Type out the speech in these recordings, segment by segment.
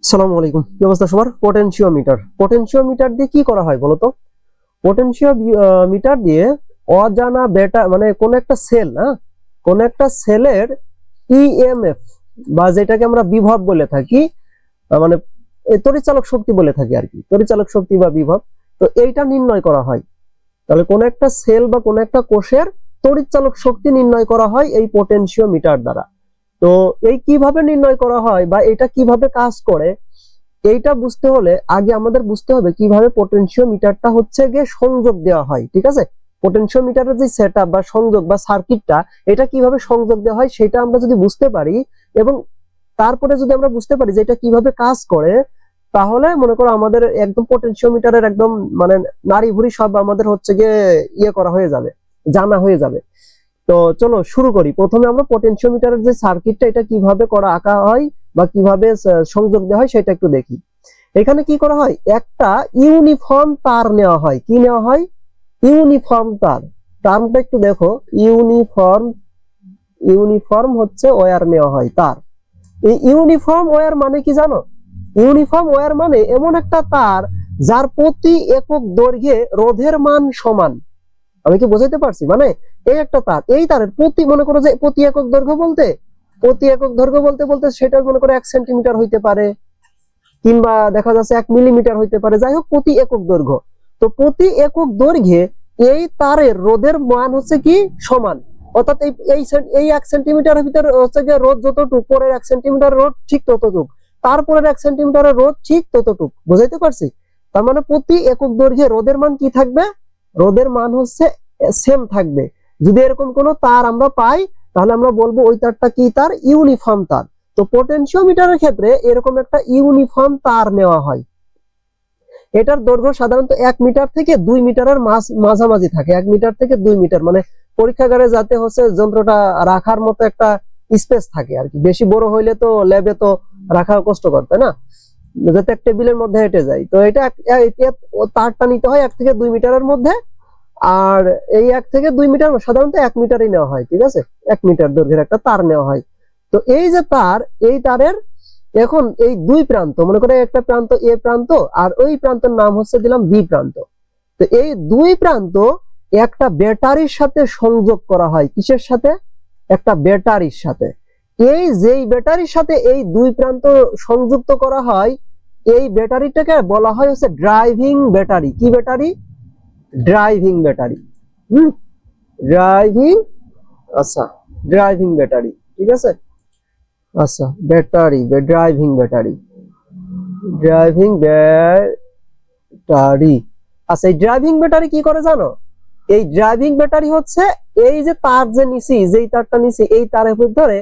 আসসালামু আলাইকুম। কি অবস্থা সবার? পোটেনশিওমিটার দিয়ে কি করা হয় বলতো? পোটেনশিওমিটার দিয়ে অজানা বেটা মানে কোন একটা সেল, কোন একটা সেলের ইএমএফ বা যেটাকে আমরা বিভব বলে থাকি, মানে তড়িৎচালক শক্তি বলে থাকি আর কি, তড়িৎচালক শক্তি বা বিভব। তো এইটা নির্ণয় করা হয়। তাহলে কোন একটা সেল বা কোন একটা কোষের তড়িৎচালক শক্তি নির্ণয় করা হয় এই পোটেনশিওমিটার দ্বারা। তো এই কিভাবে নির্ণয় করা হয় বা এটা কিভাবে কাজ করে, এইটা বুঝতে হলে আগে আমাদের বুঝতে হবে কিভাবে পোটেনশিওমিটারটা হচ্ছে গিয়ে সংযোগ দেওয়া হয়। ঠিক আছে, পোটেনশিওমিটারের যে সেটআপ বা সংযোগ বা সার্কিটটা, এটা কিভাবে সংযোগ দেওয়া হয় সেটা আমরা যদি বুঝতে পারি এবং তারপরে যদি আমরা বুঝতে পারি যে এটা কিভাবে কাজ করে, তাহলে মনে করো আমাদের একদম পোটেনশিওমিটারের একদম মানে নাড়ি ভুড়ি সব আমাদের হচ্ছে গিয়ে ইয়ে করা হয়ে যাবে, জানা হয়ে যাবে। তো চলো শুরু করি। প্রথমে আমরা পোটেনশিওমিটারের যে সার্কিটটা এটা কিভাবে করা আঁকা হয় বা কিভাবে সংযোগ দেওয়া হয় সেটা একটু দেখি। এখানে কি করা হয়, একটা ইউনিফর্ম তার নেওয়া হয়। কি নেওয়া হয়? ইউনিফর্ম তার। টার্মটা একটু দেখো, ইউনিফর্ম হচ্ছে ওয়্যার নেওয়া হয়, তার। এই ইউনিফর্ম ওয়্যার মানে কি জানো? ইউনিফর্ম ওয়্যার মানে এমন একটা তার যার প্রতি একক দৈর্ঘ্যে রোধের মান সমান। আমি কি বোঝাতে পারছি? মানে এই একটা তার, এই তারের প্রতি মনে করো যে প্রতি একক দৈর্ঘ্য বলতে বলতে সেটা মনে করো 1 সেন্টিমিটার হইতে পারে, কিংবা দেখা যাচ্ছে 1 মিলিমিটার হইতে পারে, যাই হোক প্রতি একক দৈর্ঘ্য। তো প্রতি একক দৈর্ঘ্যে এই তারের রোধের মান হচ্ছে কি সমান। অর্থাৎ এই 1 সেন্টিমিটারের ভিতরে হচ্ছে গিয়ে রোধ যতটুকু, পরের 1 সেন্টিমিটার রোধ ঠিক ততটুক, তারপরের 1 সেন্টিমিটারের রোধ ঠিক ততটুক। বুঝাইতে পারছি? তার মানে প্রতি একক দৈর্ঘ্যে রোধের মান কি থাকবে? রোধের মান হচ্ছে সেম থাকবে। যদি এরকম কোনো তার আমরা পাই তাহলে আমরা বলবো ওই তারটা কি তার? ইউনিফর্ম তার। তো পোটেনশিওমিটারের ক্ষেত্রে এরকম একটা ইউনিফর্ম তার নেওয়া হয়। এটার দৈর্ঘ্য সাধারণত 1 মিটার থেকে 2 মিটারের মাঝামাঝি থাকে। 1 মিটার থেকে 2 মিটার মানে পরীক্ষাগারে যাতে হচ্ছে যন্ত্রটা রাখার মতো একটা স্পেস থাকে আর কি। বেশি বড় হইলে তো ল্যাবে তো রাখা কষ্টকর, তাই না? যাতে এক টেবিলের মধ্যে হেঁটে যায়। তো এটা তারটা নিতে হয় 1 থেকে 2 মিটারের মধ্যে। আর এই 1 থেকে 2 মিটার সাধারণত 1 মিটারই নেওয়া হয়। ঠিক আছে, 1 মিটার দৈর্ঘ্যের একটা তার নেওয়া হয়। তো এই যে তার, এই তারের এখন এই দুই প্রান্ত, মনে করে একটা প্রান্ত এ প্রান্ত আর ওই প্রান্তের নাম হচ্ছে দিলাম বি প্রান্ত। তো এই দুই প্রান্ত একটা ব্যাটারির সাথে সংযোগ করা হয়। কিসের সাথে? একটা ব্যাটারির সাথে। এই যেই ব্যাটারির সাথে এই দুই প্রান্ত সংযুক্ত করা হয়, এই ব্যাটারিটাকে বলা হয় হচ্ছে ড্রাইভিং ব্যাটারি। কি ব্যাটারি? Driving battery. ড্রাইভিং, আচ্ছা, ড্রাইভিং ব্যাটারি। ঠিক আছে, আচ্ছা, battery, driving battery, driving battery. আচ্ছা, এই ড্রাইভিং ব্যাটারি কি করে জানো? এই ড্রাইভিং ব্যাটারি হচ্ছে এই যে তার যে নিছি, যেই তারটা নিছি, এই তারের ভিতরে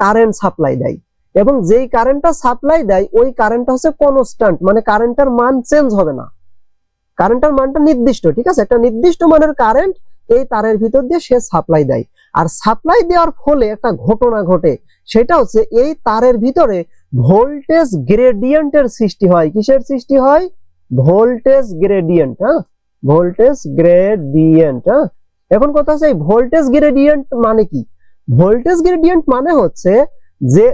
কারেন্ট সাপ্লাই দেয় এবং যেই কারেন্টটা সাপ্লাই দেয় ওই কারেন্টটা হচ্ছে কনস্ট্যান্ট, মানে কারেন্টের মান চেঞ্জ হবে না। কারেন্টের মানটা নির্দিষ্ট। ঠিক আছে, একটা নির্দিষ্ট মানের কারেন্ট এই তারের ভিতর দিয়ে সে সাপ্লাই দেয়। আর সাপ্লাই দেওয়ার ফলে একটা ঘটনা ঘটে, সেটা হচ্ছে এই তারের ভিতরে ভোল্টেজ গ্রেডিয়েন্টের সৃষ্টি হয়। কিসের সৃষ্টি হয়? Voltage gradient. Voltage gradient. এখন কথা হচ্ছে এই ভোল্টেজ গ্রেডিয়েন্ট মানে কি? ভোল্টেজ গ্রেডিয়েন্ট মানে হচ্ছে যে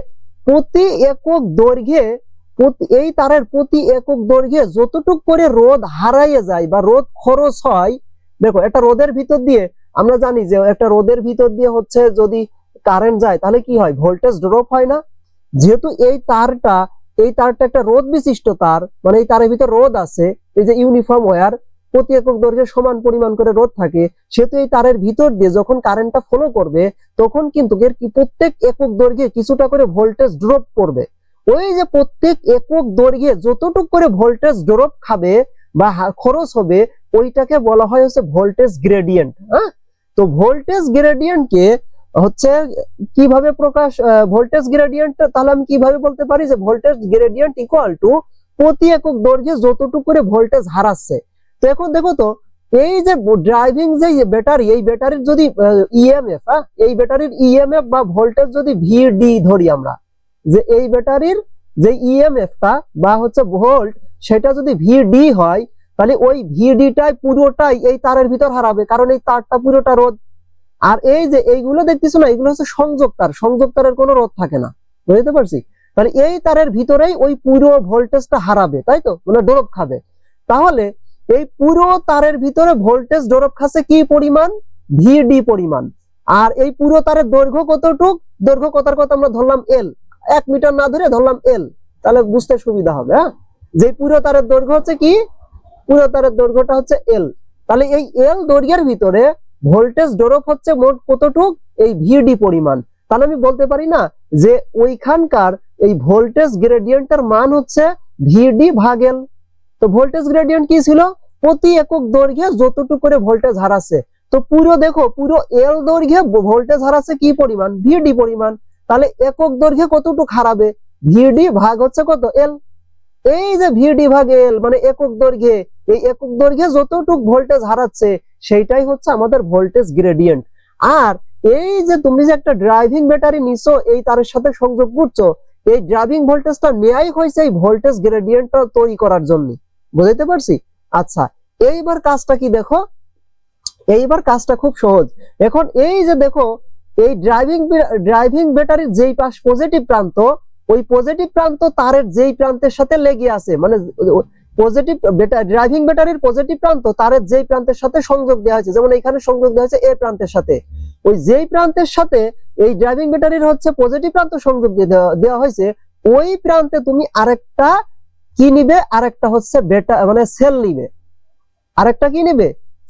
প্রতি একক দৈর্ঘ্যে, এই তারের প্রতি একক দৈর্ঘ্যে যতটুক করে রোধ হারাইয়ে যায় বা রোধ খরচ হয়। দেখো, একটা রোধের ভিতর দিয়ে আমরা জানি যে একটা রোধের ভিতর দিয়ে হচ্ছে যদি কারেন্ট যায় তাহলে কি হয়? ভোল্টেজ ড্রপ হয় না? যেহেতু এই তারটা একটা রোধ বিশিষ্ট তার, মানে এই তারের ভিতর রোধ আছে, এই যে ইউনিফর্ম ওয়্যার, প্রতি একক দৈর্ঘ্যে সমান পরিমাণ করে রোধ থাকে, সেহেতু এই তারের ভিতর দিয়ে যখন কারেন্টটা ফ্লো করবে তখন কিন্তু এর কি প্রত্যেক একক দৈর্ঘ্যে কিছুটা করে ভোল্টেজ ড্রপ করবে। ওই যে প্রত্যেক একক দৈর্ঘ্যে যতটুকু করে ভোল্টেজ ড্রপ খাবে বা খরচ হবে, ওইটাকে বলা হয় হচ্ছে ভোল্টেজ গ্রেডিয়েন্ট। তো ভোল্টেজ গ্রেডিয়েন্টকে হচ্ছে কিভাবে প্রকাশ, ভোল্টেজ গ্রেডিয়েন্ট তাহলে আমি কিভাবে বলতে পারি যে ভোল্টেজ গ্রেডিয়েন্ট ইকুয়াল টু প্রতি একক দৈর্ঘ্যে যতটুকু করে ভোল্টেজ হারাচ্ছে। তো এখন দেখো তো, এই যে ড্রাইভিং যে ব্যাটারি, এই ব্যাটারির যদি ইএমএফ, এই ব্যাটারির ইএমএফ বা ভোল্টেজ যদি ভিডি ধরি আমরা, যে এই ব্যাটারির যে ইএমএফটা বা হচ্ছে ভোল্ট, সেটা যদি ভিডি হয় তাহলে ওই ভিডিটাই পুরোটাই এই তারের ভিতর হারাবে, কারণ এই তারটা পুরোটা রোধ। আর এই যে এইগুলো দেখতেছো না, এগুলো হচ্ছে সংযোগ তার। সংযোগ তারের কোনো রোধ থাকে না। বুঝতে পারছি? তাহলে এই তারের ভিতরেই ওই পুরো ভোল্টেজটা হারাবে, তাই তো, মানে ড্রপ খাবে। তাহলে এই পুরো তারের ভিতরে ভোল্টেজ ড্রপ খাচ্ছে কি পরিমাণ, ভিডি পরিমাণ। আর এই পুরো তারের দৈর্ঘ্য কতটুক, দৈর্ঘ্য কতার কথা আমরা ধরলাম এল, 1 মিটার না ধরে ধরলাম এল, তাহলে বুঝতে সুবিধা হবে। হ্যাঁ, যে পুরো তারের দৈর্ঘ্য হচ্ছে কি, পুরো তারের দৈর্ঘ্যটা হচ্ছে এল। তাহলে এই এল দৈর্ঘ্যের ভিতরে ভোল্টেজ ড্রপ হচ্ছে মোট কতটুক, এই ভিডি পরিমাণ। তাহলে আমি বলতে পারি না যে ওইখানকার এই ভোল্টেজ গ্রেডিয়েন্টের মান হচ্ছে ভিডি ভাগ এল। তো ভোল্টেজ গ্রেডিয়েন্ট কি ছিল, প্রতি একক দৈর্ঘ্যে যতটুকু করে ভোল্টেজ হারাচ্ছে। তো পুরো দেখো, পুরো এল দৈর্ঘ্যে ভোল্টেজ হারাচ্ছে কি পরিমাণ, ভিডি পরিমাণ। তাহলে একক দৈর্ঘ্যে কতটুকু হারাবে, ভিডি ভাগ হচ্ছে কত, এল। এই যে ভিডি ভাগ এল মানে একক দৈর্ঘ্যে, এই একক দৈর্ঘ্যে যতটুকু ভোল্টেজ হারাচ্ছে সেইটাই হচ্ছে আমাদের ভোল্টেজ গ্রেডিয়েন্ট। আর এই যে তুমি যে একটা ড্রাইভিং ব্যাটারি নিছো, এই তারের সাথে সংযোগ করছো, এই ড্রাইভিং ভোল্টেজটা নেয়াই হয়েছে এই ভোল্টেজ গ্রেডিয়েন্টটা তৈরি করার জন্য। বুঝতে পারছি? আচ্ছা, এইবার কাজটা কি দেখো, এইবার কাজটা খুব সহজ। এখন এই যে দেখো, এই ড্রাইভিং ব্যাটারির যেই পাশ পজিটিভ প্রান্ত, ওই পজিটিভ প্রান্ত তারের যেই প্রান্তের সাথে লেগে আছে, মানে পজিটিভ ড্রাইভিং ব্যাটারির পজিটিভ প্রান্ত তারের যেই প্রান্তের সাথে সংযোগ দেওয়া হয়েছে, যেমন এখানে সংযোগ দেওয়া হয়েছে এ প্রান্তের সাথে, ওই যেই প্রান্তের সাথে এই ড্রাইভিং ব্যাটারির হচ্ছে পজিটিভ প্রান্ত সংযোগ দেওয়া হয়েছে, ওই প্রান্তে তুমি আরেকটা কি নিবে, আরেকটা হচ্ছে মানে সেল নিবে, আরেকটা কি নিবে,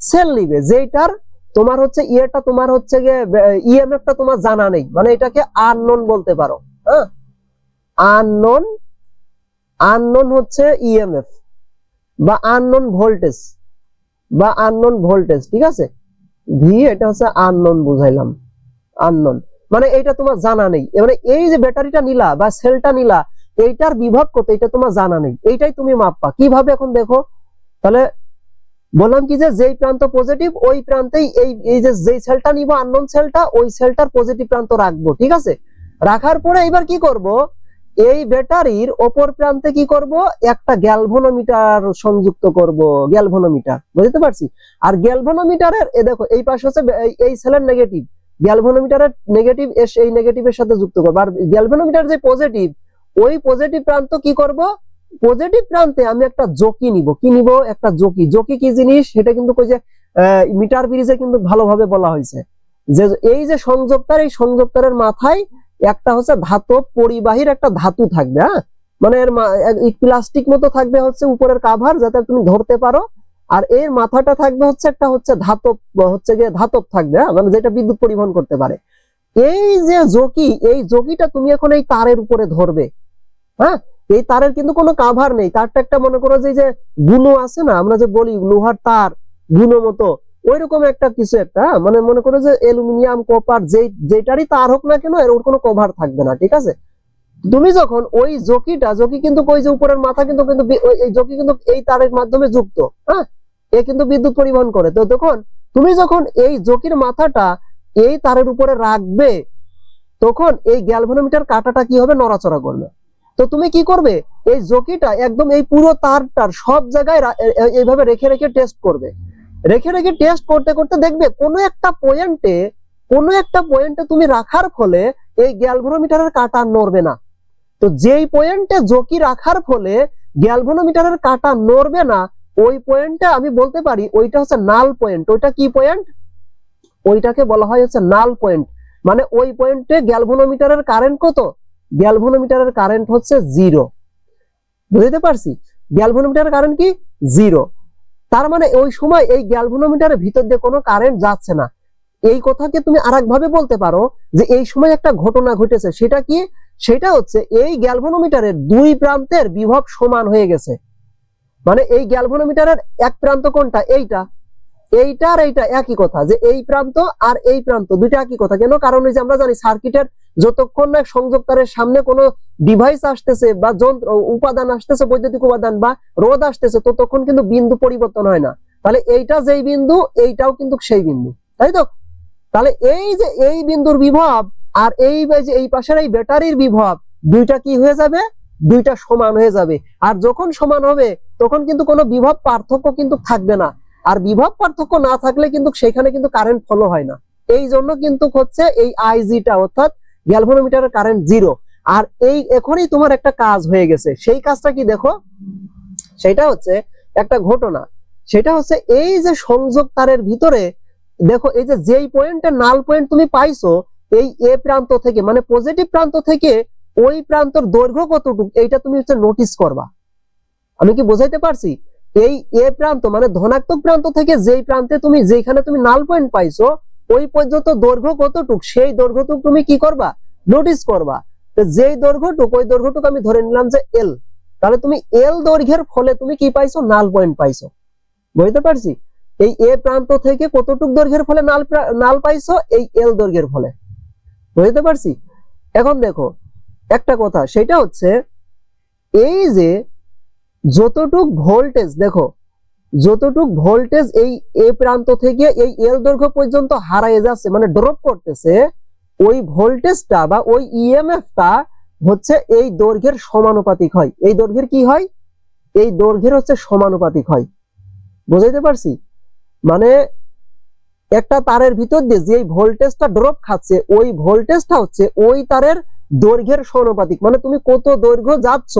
সেল নিবে, যেটার তোমার হচ্ছে ইয়েটা তোমার হচ্ছে ইএমএফটা তোমার জানা নেই, মানে এটাকে আননোন বলতে পারো। হ্যাঁ, আননোন, আননোন হচ্ছে ইএমএফ বা আননোন ভোল্টেজ, বা আননোন ভোল্টেজ, ঠিক আছে, ভি এটা হচ্ছে আননোন, বুঝাইলাম আননোন, মানে এইটা তোমার জানা নেই। মানে এই যে ব্যাটারিটা নিলা বা সেলটা নিলা, এইটার বিভব কত এটা তোমার জানা নেই, এইটাই তুমি মাপবা কিভাবে। এখন দেখো, তাহলে বললাম কি যে যেই প্রান্ত পজিটিভ ওই প্রান্তেই এই যে যেই সেলটা নিব আননোন সেলটা, ওই সেলটার পজিটিভ প্রান্ত রাখবো, ঠিক আছে। রাখার পরে এবার কি করব, এই ব্যাটারির অপর প্রান্তে কি করব, একটা গ্যালভানোমিটার সংযুক্ত করব, গ্যালভানোমিটার, বুঝতে পারছি। আর গ্যালভানোমিটারের দেখো এই পাশে হচ্ছে এই সেলের নেগেটিভ, গ্যালভানোমিটারের নেগেটিভ এই নেগেটিভের সাথে যুক্ত করব। আর গ্যালভানোমিটার যে পজিটিভ, ওই পজিটিভ প্রান্ত কি করব, পজিটিভ প্রান্তে আমি একটা জকি নিব। কি নিব, একটা জকি। জকি কি জিনিস সেটা কিন্তু কই যে মিটার ব্রিজে কিন্তু ভালোভাবে বলা হয়েছে যে এই যে সংযোগতার, এই সংযোগতারের মাথায় একটা হচ্ছে ধাতব পরিবাহীর একটা ধাতু থাকবে। হ্যাঁ, মানে এর প্লাস্টিক মতো থাকবে হচ্ছে উপরের কাভার, যাতে তুমি ধরতে পারো। আর এর মাথাটা থাকবে হচ্ছে একটা হচ্ছে ধাতব, হচ্ছে গিয়ে ধাতব থাকবে, মানে যেটা বিদ্যুৎ পরিবহন করতে পারে। এই যে জকি, এই জকিটা তুমি এখন এই তারের উপরে ধরবে। হ্যাঁ, এই তারের কিন্তু কোনো কাভার নেই, তারটা একটা মনে করো যে গুনো আছে না, আমরা যে বলি লোহার তার গুনো মতো, ওইরকম একটা কিছু একটা, মানে মনে করো যে অ্যালুমিনিয়াম কপার যেটারই তার হোক না কেন, এর ওর কোনো কভার থাকবে না, ঠিক আছে। তুমি যখন ওই জকিটা, জকি কিন্তু ওই যে উপরের মাথা কিন্তু এই জকি কিন্তু এই তারের মাধ্যমে যুক্ত। হ্যাঁ, এ কিন্তু বিদ্যুৎ পরিবহন করে। তো তখন তুমি যখন এই জকির মাথাটা এই তারের উপরে রাখবে, তখন এই গ্যালভানোমিটার কাঁটাটা কি হবে, নড়াচড়া করবে। তো তুমি কি করবে, এই জকিটা একদম এই পুরো তারটার সব জায়গায় এইভাবে রেখে রেখে টেস্ট করবে। রেখে রেখে টেস্ট করতে করতে দেখবে কোনো একটা পয়েন্টে তুমি রাখার ফলে এই গ্যালভানোমিটারের কাঁটা নড়বে না। তো যেই পয়েন্টে জকি রাখার ফলে গ্যালভানোমিটারের কাঁটা নড়বে না, ওই পয়েন্টে আমি বলতে পারি ওইটা হচ্ছে নাল পয়েন্ট। ওইটা কি পয়েন্ট, ওইটাকে বলা হয় হচ্ছে নাল পয়েন্ট। মানে ওই পয়েন্টে গ্যালভানোমিটারের কারেন্ট কত, গ্যালভানোমিটারের কারেন্ট হচ্ছে 0। বুঝতে পারছি, গ্যালভানোমিটারের কারেন্ট কি 0। তার মানে ওই সময় এই গ্যালভানোমিটারের ভিতর দিয়ে কোনো কারেন্ট যাচ্ছে না। এই কথাকে তুমি আরেক ভাবে বলতে পারো যে এই সময় একটা ঘটনা ঘটেছে। সেটা কি, সেটা হচ্ছে এই গ্যালভানোমিটারের দুই প্রান্তের বিভব সমান হয়ে গেছে। মানে এই গ্যালভানোমিটারের এক প্রান্ত কোনটা, এইটা, এইটা আর এইটা একই কথা, যে এই প্রান্ত আর এই প্রান্ত দুইটা একই কথা। কেন, কারণ এই যে আমরা জানি সার্কিটের যতক্ষণ না সংযোগ তারের সামনে কোনো ডিভাইস আসতেছে বা যন্ত্র উপাদান আসতেছে, বৈদ্যুতিক উপাদান বা রোধ আসতেছে, ততক্ষণ কিন্তু বিন্দু পরিবর্তন হয় না। তাহলে এইটা যেই বিন্দু, এইটাও কিন্তু সেই বিন্দু, তাই তো। তাহলে এই যে এই বিন্দুর বিভব আর এই যে এই পাশের এই ব্যাটারির বিভব, দুইটা কি হয়ে যাবে, দুইটা সমান হয়ে যাবে। আর যখন সমান হবে তখন কিন্তু কোনো বিভব পার্থক্য কিন্তু থাকবে না। আর বিভব পার্থক্য না থাকলে কিন্তু সেখানে কিন্তু কারেন্ট ফলো হয় না। এই জন্য কিন্তু হচ্ছে এই আইজিটা, অর্থাৎ গ্যালভানোমিটারের কারেন্ট 0। আর এই এখনই তোমার একটা কাজ হয়ে গেছে। সেই কাজটা কি দেখো, সেটা হচ্ছে একটা ঘটনা। সেটা হচ্ছে এই যে সংযোগ তারের ভিতরে দেখো, এই যে যেই পয়েন্টে নাল পয়েন্ট তুমি পাইছো, এই এ প্রান্ত থেকে মানে পজিটিভ প্রান্ত থেকে ওই প্রান্তর দৈর্ঘ্য কতটুকু এইটা তুমি হচ্ছে নোটিস করবা। আমি কি বোঝাইতে পারছি? এই এ প্রান্ত মানে ধনাত্মক প্রান্ত থেকে যেই প্রান্তে তুমি যেখানে তুমি নাল পয়েন্ট পাইছো ওই পর্যন্ত দৈর্ঘ্য কতটুক, সেই দৈর্ঘ্যটুক তুমি কি করবা, নোটিস করবা। যেই দৈর্ঘ্যটুক ওই দৈর্ঘ্যটুক আমি ধরে নিলাম যে এল, তাহলে তুমি এল দৈর্ঘ্যের ফলে তুমি কি পাইছো, নাল পয়েন্ট পাইছো। বুঝতে পারছি? এই এ প্রান্ত থেকে কতটুক দৈর্ঘ্যের ফলে নাল পাইছো, এই এল দৈর্ঘ্যের ফলে। বুঝতে পারছি? এখন দেখো একটা কথা, সেটা হচ্ছে এই যে যতটুক ভোল্টেজ, দেখো যতটুক ভোল্টেজ এই এ প্রান্ত থেকে এই এল দৈর্ঘ্য পর্যন্ত হারায় যাচ্ছে মানে ড্রপ করতেছে, ওই ভোল্টেজটা বা ওই ইএমএফটা হচ্ছে এই দৈর্ঘ্যের সমানুপাতিক হয়। এই দৈর্ঘ্যের কি হয়, এই দৈর্ঘ্যের হচ্ছে সমানুপাতিক হয়। বুঝাইতে পারছি? মানে একটা তারের ভিতর দিয়ে যে ভোল্টেজটা ড্রপ খাচ্ছে ওই ভোল্টেজটা হচ্ছে ওই তারের দৈর্ঘ্যের সমানুপাতিক, মানে তুমি কত দৈর্ঘ্য যাচ্ছ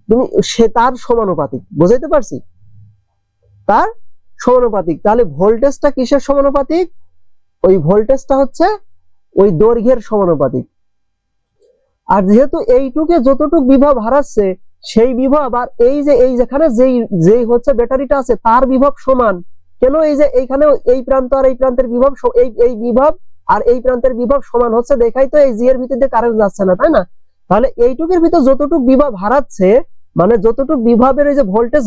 তুমি সে তার সমানুপাতিক। বুঝাইতে পারছি? তার সমানুপাতিক। তাহলে ভোল্টেজটা কিসের সমানুপাতিক, ওই ভোল্টেজটা হচ্ছে ওই দৈর্ঘ্যের সমানুপাতিক। আর যেহেতু এইটুকে যতটুক বিভব হারাচ্ছে সেই বিভব আর এই যে এই যেখানে যেই হচ্ছে ব্যাটারিটা আছে তার বিভব সমান, কেন এই যে এইখানে এই প্রান্ত আর এই প্রান্তের বিভব এই বিভব আর এই প্রান্তের বিভব সমান হচ্ছে, দেখাই তো এই জি এর ভিতর দিয়ে কারেন্ট যাচ্ছে না, তাই না? তাহলে এইটুকের ভিতর যতটুক বিভব হারাচ্ছে মানে যতটুক বিভবের এই যে ভোল্টেজ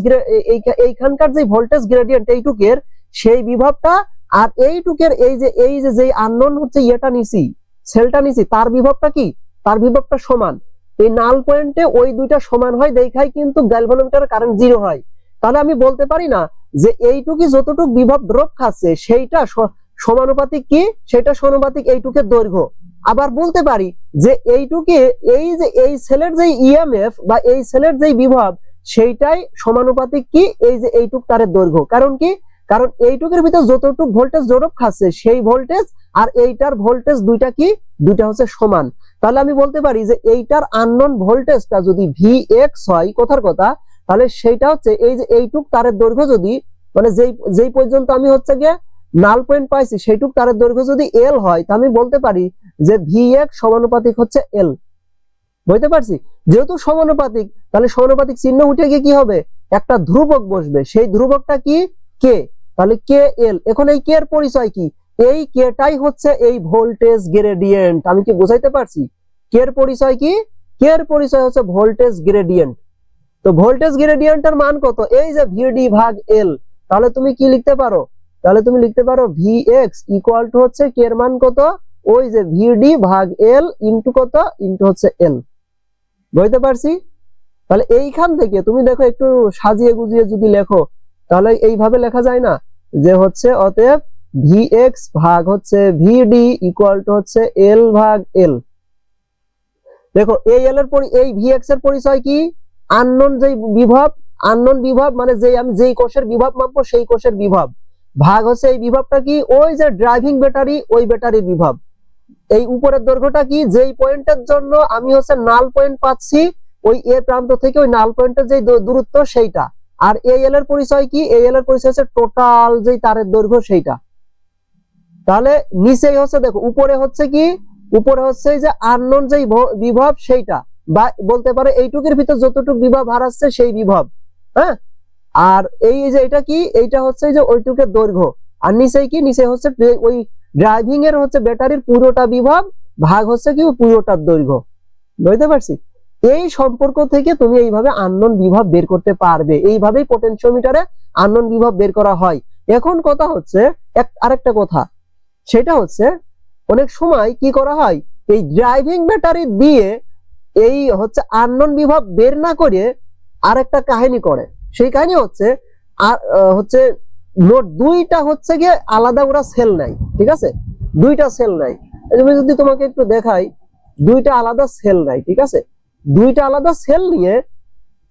এইখানকার যে ভোল্টেজ গ্রেডিয়েন্ট এইটুকের সেই বিভবটা আর এইটুকের এই যে যেই আননোন হচ্ছে ইয়েটা নিছি, সেলটা নিছি, তার বিভবটা কি, তার বিভবটা সমান। এই নাল পয়েন্টে ওই দুইটা সমান হয়, দেখাই কিন্তু গ্যালভানোমিটারের কারেন্ট জিরো হয়। তাহলে আমি বলতে পারি না যে এইটুকি যতটুক বিভব ড্রপ খাচ্ছে সেইটা সমানুপাতিক কি, সেটা সমানুপাতিক এইটুকের দৈর্ঘ্য। আবার বলতে পারি যে এইটুকে এই যে এই সেলের যে ইএমএফ বা এই সেলের যে বিভব সেইটাই সমানুপাতিক কি, এই যে এইটুক তারের দৈর্ঘ্য। কারণ কি, কারণ এইটুকের ভিতর যতটুক ভোল্টেজ ড্রপ খাচ্ছে সেই ভোল্টেজ আর এইটার ভোল্টেজ দুইটা কি, দুইটা হচ্ছে সমান। তাহলে আমি বলতে পারি যে এইটার আননোন ভোল্টেজটা যদি ভিএক্স হয়, কথার কথা, তাহলে সেইটা হচ্ছে এই যে এইটুক তারের দৈর্ঘ্য যদি মানে যেই পর্যন্ত আমি হচ্ছে গিয়ে নাল পয়েন্ট পাইছি সেইটুক তারের দৈর্ঘ্য যদি এল হয়, তা আমি বলতে পারি যে ভিএক্স সমানুপাতিক হচ্ছে এল। বুঝতে পারছি? যেহেতু সমানুপাতিক তাহলে সমানুপাতিক চিহ্ন উঠে গিয়ে কি হবে, একটা ধ্রুবক বসবে, সেই ধ্রুবকটা কি, কে। তাহলে কে এল। এখন এই কে এর পরিচয় কি, এই কেটাই হচ্ছে এই ভোল্টেজ গ্রেডিয়েন্ট। আমি কি বোঝাইতে পারছি? কে এর পরিচয় কি, কে এর পরিচয় হচ্ছে ভোল্টেজ গ্রেডিয়েন্ট। তো ভোল্টেজ গ্রেডিয়েন্টের মান কত, এই যে ভিডি ভাগ এল। তাহলে তুমি কি লিখতে পারো, তাহলে তুমি লিখতে পারো ভিএক্স ইকুয়াল টু হচ্ছে কে এর মান কত, ওই যে ভিডি ভাগ এল ইনটু কত, ইনটু হচ্ছে এল। বুঝতে পারছি? তাহলে এইখান থেকে তুমি দেখো একটু সাজিয়ে গুজিয়ে যদি লেখো তাহলে এইভাবে লেখা যায় না যে হচ্ছে অতএব ভিএক্স ভাগ হচ্ছে ভিডি ইকুয়াল টু হচ্ছে এল ভাগ এল। দেখো এই এল এর এই ভিএক্স এর পরিচয় কি, আননোন যেই বিভব, আননোন বিভব মানে আমি যেই কোষের বিভব মাপবো সেই কোষের বিভব, ভাগ হচ্ছে এই বিভবটা কি, ওই যে ড্রাইভিং ব্যাটারি ওই ব্যাটারির বিভব। এই উপরের দৈর্ঘ্যটা কি, যেই পয়েন্টের জন্য আমি হচ্ছে নাল পয়েন্ট পাচ্ছি ওই এ প্রান্ত থেকে ওই নাল পয়েন্টের যে দূরত্ব সেইটা। আর এই এল এর পরিচয় কি, এই এল এর পরিচয় হচ্ছে টোটাল যেই তারের দৈর্ঘ্য সেইটা। তাহলে নিচেই হচ্ছে দেখো উপরে হচ্ছে কি, উপরে হচ্ছে যে আননোন যেই বিভব সেইটা, বা বলতে পারে এইটুকের ভিতর যতটুকু বিভব হারাচ্ছে সেই বিভব। হ্যাঁ, আর এই যে এটা কি, এইটা হচ্ছে যে ওইটুকের দৈর্ঘ্য। আর নিচেই কি, নিচে হচ্ছে ওই ড্রাইভিং এর হচ্ছে ব্যাটারির পুরোটা বিভব ভাগ হচ্ছে কি পুরোটার দৈর্ঘ্য। বুঝতে পারছি? এই সম্পর্ক থেকে তুমি এইভাবে আননোন বিভব বের করতে পারবে। এইভাবেই পটেনশিওমিটারে আননোন বিভব বের করা হয়। এখন কথা হচ্ছে আরেকটা কথা, সেটা হচ্ছে অনেক সময় কি করা হয়, এই ড্রাইভিং ব্যাটারি দিয়ে এই হচ্ছে আননোন বিভব বের না করে আরেকটা কাহিনী করে। সেই কাহিনী হচ্ছে হচ্ছে নোট দুইটা হচ্ছে গিয়ে আলাদা ওরা সেল নাই, ঠিক আছে, দুইটা সেল নাই। যদি তোমাকে একটু দেখাই, দুইটা আলাদা সেল নাই, ঠিক আছে, দুইটা আলাদা সেল নিয়ে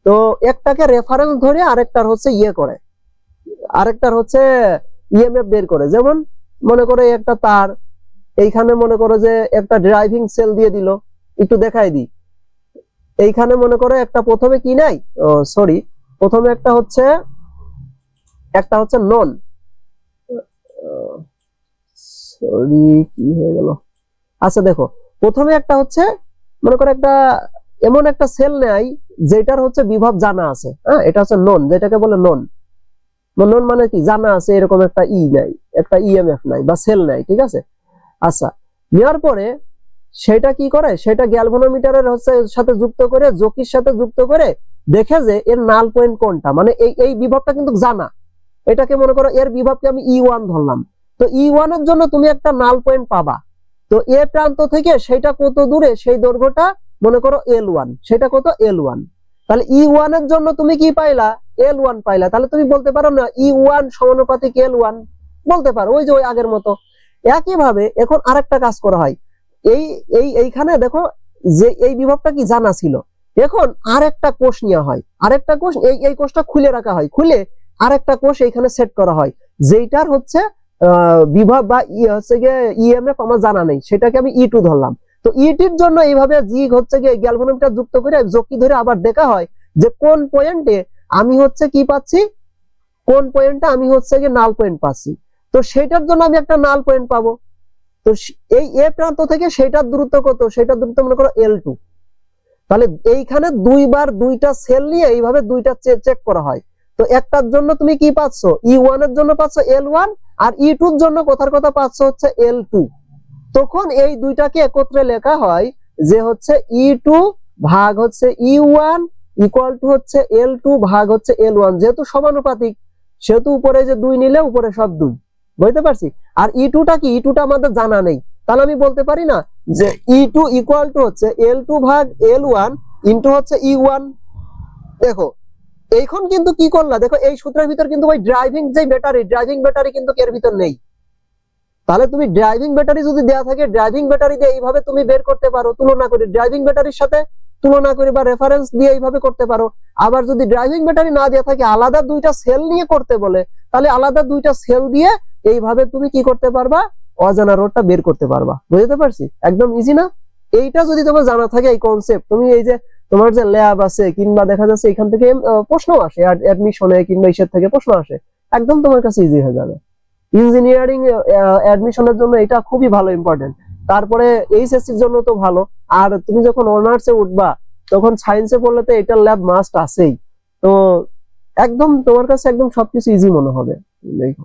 তো একটাকে রেফারেন্স ধরে আরেকটার হচ্ছে ইয়ে করে, আরেকটার হচ্ছে ইএমএফ বের করে। যেমন মনে করো একটা তার এইখানে মনে করো যে একটা ড্রাইভিং সেল দিয়ে দিল, একটু দেখাই দিই। এইখানে মনে করো একটা প্রথমে কি নাই, সরি, প্রথমে একটা হচ্ছে নন, সরি কি হয়ে গেল, আচ্ছা দেখো প্রথমে একটা হচ্ছে মনে করো একটা এমন একটা সেল নেই যেটার হচ্ছে বিভব জানা আছে, হ্যাঁ এটা হচ্ছে নন, যেটাকে বলে নন। নন মানে কি, জানা আছে এরকম একটা নাই, একটা ইএমএফ নাই বা সেল নাই, ঠিক আছে। আচ্ছা, নেওয়ার পরে সেটা কি করে, সেটা গ্যালভানোমিটারের হচ্ছে সাথে যুক্ত করে, জকির সাথে যুক্ত করে দেখে যে এর নাল পয়েন্ট কোনটা, মানে এই বিভবটা কিন্তু জানা, এটাকে মনে করো এর বিভবকে আমি E1 ধরলাম। তো E1 এর জন্য তুমি একটা নাল পয়েন্ট পাবা। তো এ প্রান্ত থেকে সেটা কত দূরে, সেই দৈর্ঘ্যটা মনে করো L1, সেটা কত L1। তাহলে E1 এর জন্য তুমি কি পাইলা, L1 পাইলা। তাহলে তুমি বলতে পারো না E1 সমানুপাতিক L1, বলতে পারো ওই যে ওই আগের মতো। একইভাবে এখন আরেকটা কাজ করা হয়, এইখানে দেখো যে এই বিভবটা কি জানা ছিল, এখন আরেকটা কোষ নেওয়া হয়, আরেকটা কোষ এই কোষটা খুলে রাখা হয়, খুলে আরেকটা কোষ এইখানে সেট করা হয়, যেটার হচ্ছে বিভব বা হচ্ছে গিয়ে ইএমএফ আমার জানা নেই, সেটাকে আমি E2 ধরলাম। তো ইটির জন্য এইভাবে জিগ হচ্ছে গিয়ে গ্যালভানোমিটার যুক্ত করে জকি ধরে আবার দেখা হয় যে কোন পয়েন্টে আমি হচ্ছে কি পাচ্ছি, কোন পয়েন্টে আমি হচ্ছে গিয়ে নাল পয়েন্ট পাচ্ছি। তো সেটার জন্য আমি একটা নাল পয়েন্ট পাবো। তো এই এ প্রান্ত থেকে সেটার দূরত্ব কত, সেটার দূরত্ব মনে করো L2। তাহলে এইখানে দুইবার দুইটা সেল নিয়ে এইভাবে দুইটা চেক করা হয়। তো একটার জন্য তুমি কি পাচ্ছ, E1 এর জন্য পাচ্ছ L1, আর E2 এর জন্য কথার কথা পাচ্ছ হচ্ছে L2। তখন এই দুইটাকে একত্রে লেখা হয় যে হচ্ছে E2 ভাগ হচ্ছে E1 ইকুয়াল টু হচ্ছে L2 ভাগ হচ্ছে L1। যেহেতু সমানুপাতিক সেহেতু উপরে যে 2 নিলে উপরে সব 2, বুঝতে পারছি। আর E2টা কি, E2টা আমাদের জানা নেই, তাহলে আমি বলতে পারি না যে E2 ইকুয়াল টু হচ্ছে L2 ভাগ L1 ইনটু হচ্ছে E1। দেখো এইখন কিন্তু কি করলা, দেখো এই সূত্রের ভিতর কিন্তু ওই ড্রাইভিং ব্যাটারি কিন্তু এর ভিতর নেই। তাহলে তুমি ড্রাইভিং ব্যাটারি যদি দেয়া থাকে, ড্রাইভিং ব্যাটারি দিয়ে এইভাবে তুমি বের করতে পারো, তুলনা করে ড্রাইভিং ব্যাটারির সাথে তুলনা করে বা রেফারেন্স দিয়ে এইভাবে করতে পারো। আবার যদি ড্রাইভিং ব্যাটারি না দেয়া থাকে, আলাদা দুইটা সেল নিয়ে করতে বলে, তাহলে আলাদা দুইটা সেল দিয়ে এইভাবে তুমি কি করতে পারবা, অজানা রোডটা বের করতে পারবা। বুঝতে পারছি, একদম ইজি না? এইটা যদি তোমার জানা থাকে এই কনসেপ্ট, তুমি এই যে তোমার যে ল্যাব আছে কিংবা দেখা যাচ্ছে এখান থেকে প্রশ্ন আসে, অ্যাডমিশনে কিংবা ইসের থেকে প্রশ্ন আসে, একদম তোমার কাছে ইজি হয়ে যাবে। ইঞ্জিনিয়ারিং অ্যাডমিশনের জন্য এটা খুবই ভালো, ইম্পর্টেন্ট। তারপরে এইচএসসি এর জন্য তো ভালো। আর তুমি যখন অনার্সে উঠবা তখন সায়েন্সে পড়লে তো এটা ল্যাব মাস্ট আছেই। তো একদম তোমার কাছে একদম সবকিছু ইজি মনে হবে। দেখো